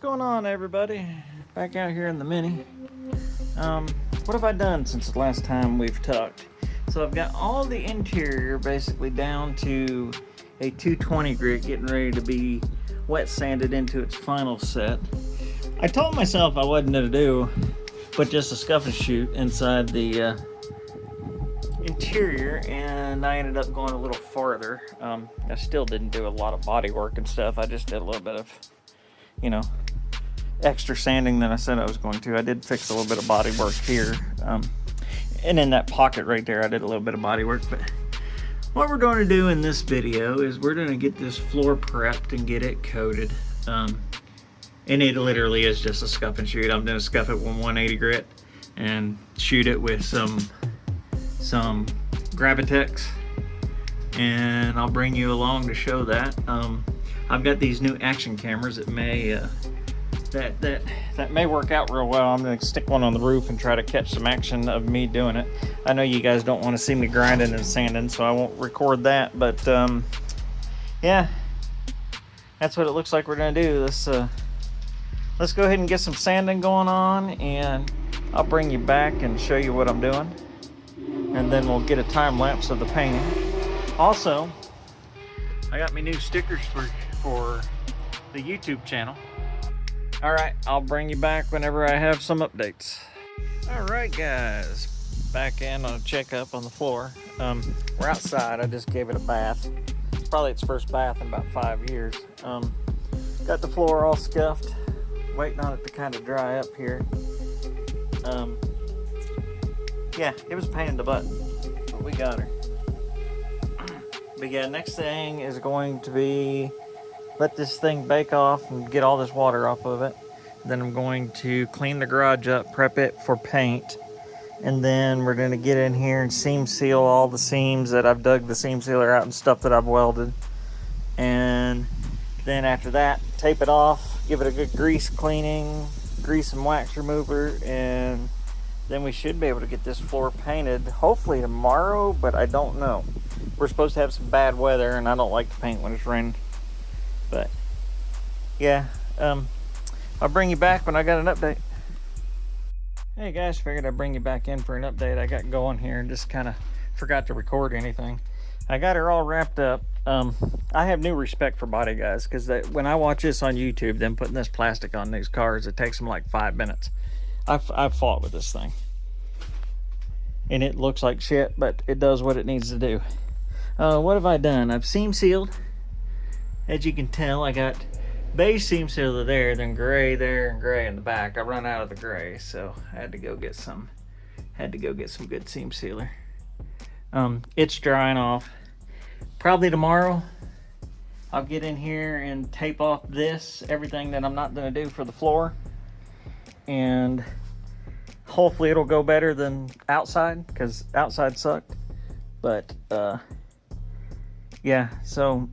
going on, everybody? Back out here in the Mini. What have I done since the last time we've talked? So I've got all the interior basically down to a 220 grit, getting ready to be wet sanded into its final set. I told myself I wasn't going to do but just a scuff and shoot inside the interior, and I ended up going a little farther. I still didn't do a lot of body work and stuff. I just did a little bit of, extra sanding than I said I was going to. I did fix a little bit of body work here, and in that pocket right there I did a little bit of body work. But what we're going to do in this video is we're going to get this floor prepped and get it coated, and it literally is just a scuff and shoot. I'm going to scuff it with 180 grit and shoot it with some Gravitex, and I'll bring you along to show that. I've got these new action cameras that may that may work out real well. I'm gonna stick one on the roof and try to catch some action of me doing it. I know you guys don't want to see me grinding and sanding, so I won't record that, but yeah, that's what it looks like we're gonna do. Let's go ahead and get some sanding going on, and I'll bring you back and show you what I'm doing, and then we'll get a time lapse of the painting. Also, I got me new stickers for the YouTube channel. All right, I'll bring you back whenever I have some updates. All right, guys, back in on a checkup on the floor. We're outside. I just gave it a bath. It's probably its first bath in about 5 years. Got the floor all scuffed, waiting on it to kind of dry up here. Yeah, it was a pain in the butt, but we got her. But yeah, next thing is going to be let this thing bake off and get all this water off of it. Then I'm going to clean the garage up, prep it for paint, and then we're going to get in here and seam seal all the seams that I've dug the seam sealer out and stuff that I've welded. And then after that, tape it off, give it a good grease cleaning, grease and wax remover, and then we should be able to get this floor painted hopefully tomorrow, but I don't know. We're supposed to have some bad weather, and I don't like to paint when it's raining. But yeah, I'll bring you back when I got an update. Hey guys, figured I'd bring you back in for an update. I got going here and just kind of forgot to record anything. I got her all wrapped up. I have new respect for body guys, because when I watch this on YouTube, them putting this plastic on these cars, it takes them like 5 minutes. I've fought with this thing, and it looks like shit, but it does what it needs to do. What have I done? I've seam sealed. As you can tell, I got beige seam sealer there, then gray there, and gray in the back. I run out of the gray, so I had to go get some good seam sealer. It's drying off. Probably tomorrow I'll get in here and tape off everything that I'm not going to do for the floor, and hopefully it'll go better than outside, because outside sucked. But yeah, so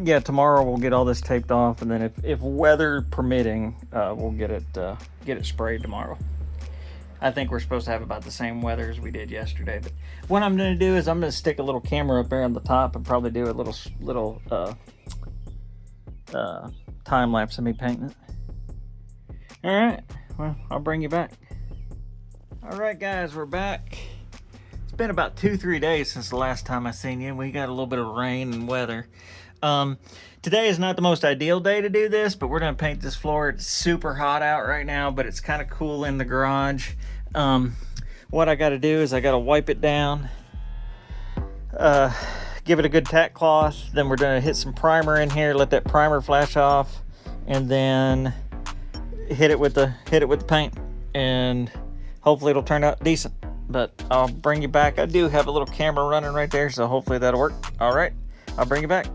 yeah, tomorrow we'll get all this taped off, and then if weather permitting, we'll get it sprayed tomorrow. I think we're supposed to have about the same weather as we did yesterday. But what I'm going to do is I'm going to stick a little camera up there on the top and probably do a little time lapse of me painting it. All right, well, I'll bring you back. All right, guys, we're back. It's been about 2-3 days since the last time I seen you. We got a little bit of rain and weather. Today is not the most ideal day to do this, but we're going to paint this floor. It's super hot out right now, but it's kind of cool in the garage. What I got to do is I got to wipe it down, give it a good tack cloth. Then we're going to hit some primer in here, let that primer flash off, and then hit it with the paint, and hopefully it'll turn out decent. But I'll bring you back. I do have a little camera running right there, so hopefully that'll work. All right, I'll bring you back.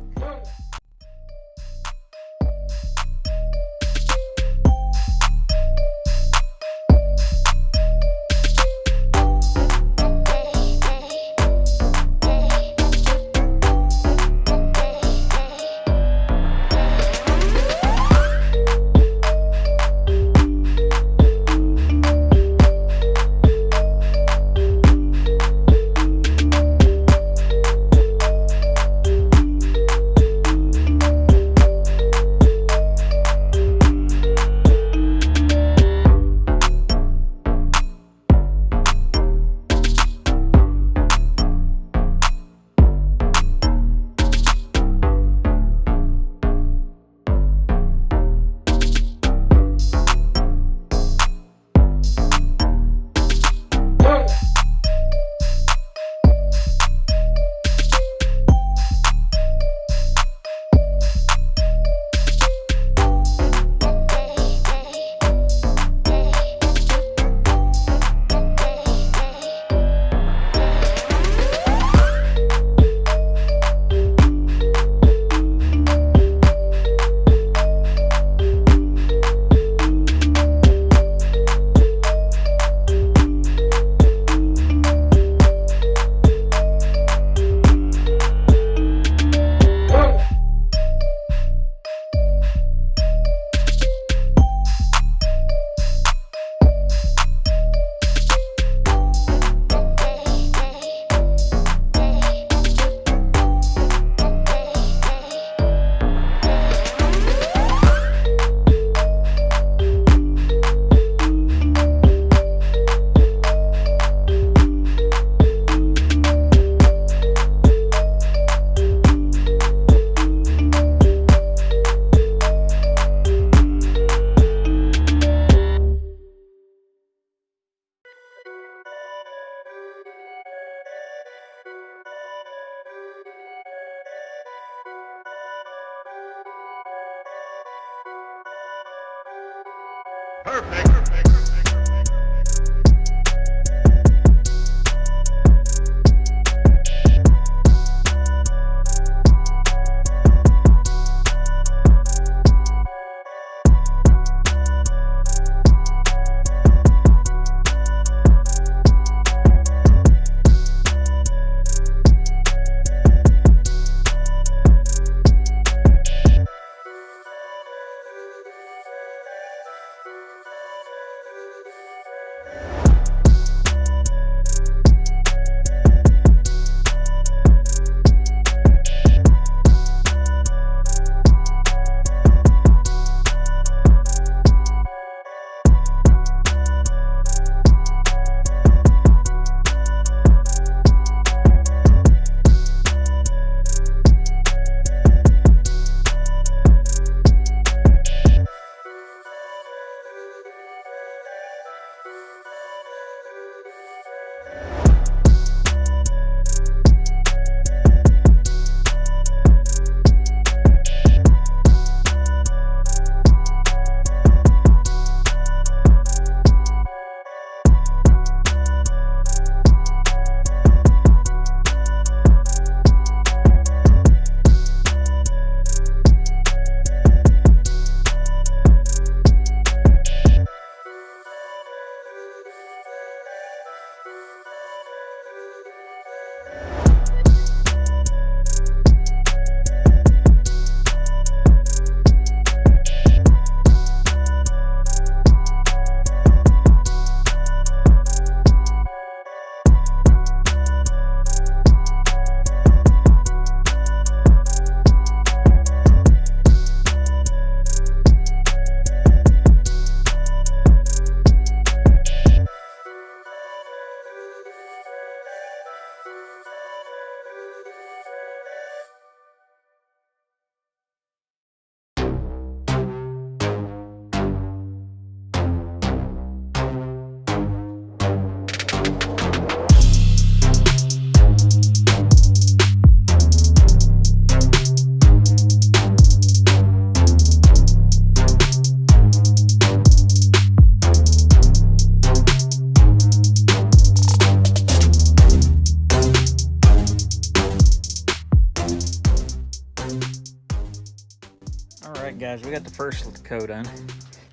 Alright guys, we got the first coat on.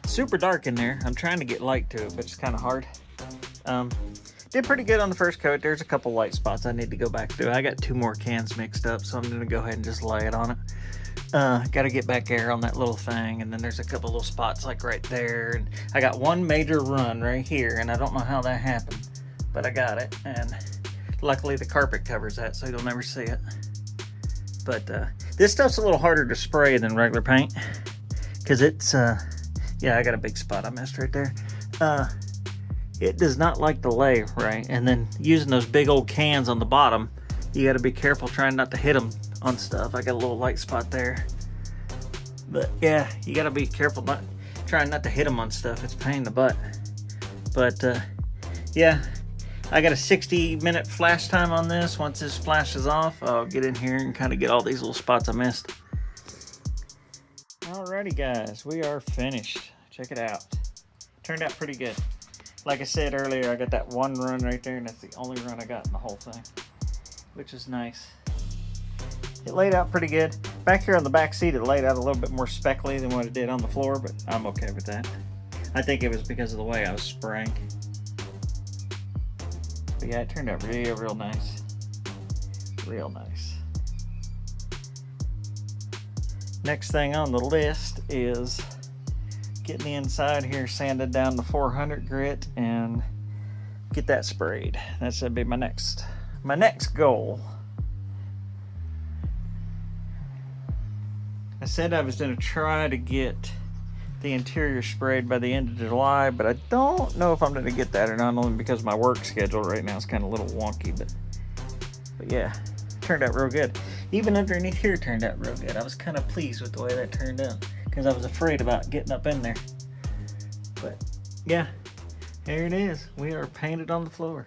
It's super dark in there. I'm trying to get light to it, but it's kind of hard. Did pretty good on the first coat. There's a couple light spots I need to go back through. I got 2 more cans mixed up, so I'm going to go ahead and just lay it on it. Got to get back air on that little thing, and then there's a couple little spots like right there. And I got one major run right here, and I don't know how that happened, but I got it. And luckily the carpet covers that, so you'll never see it. But this stuff's a little harder to spray than regular paint, because it's, yeah, I got a big spot I missed right there. It does not like to lay right, and then using those big old cans on the bottom, you got to be careful trying not to hit them on stuff. I got a little light spot there, but yeah, you got to be careful trying not to hit them on stuff. It's a pain in the butt. But yeah, I got a 60-minute flash time on this. Once this flashes off, I'll get in here and kind of get all these little spots I missed. Alrighty guys, we are finished. Check it out. Turned out pretty good. Like I said earlier, I got that one run right there, and that's the only run I got in the whole thing, which is nice. It laid out pretty good. Back here on the back seat, it laid out a little bit more speckly than what it did on the floor, but I'm okay with that. I think it was because of the way I was spraying. But yeah, it turned out real nice. Real nice. Next thing on the list is getting the inside here sanded down to 400 grit and get that sprayed. That should be my next goal. I said I was going to try to get the interior sprayed by the end of July, but I don't know if I'm going to get that or not, only because my work schedule right now is kind of a little wonky, but yeah, turned out real good. Even underneath here turned out real good. I was kind of pleased with the way that turned out, because I was afraid about getting up in there. But yeah, there it is. We are painted on the floor.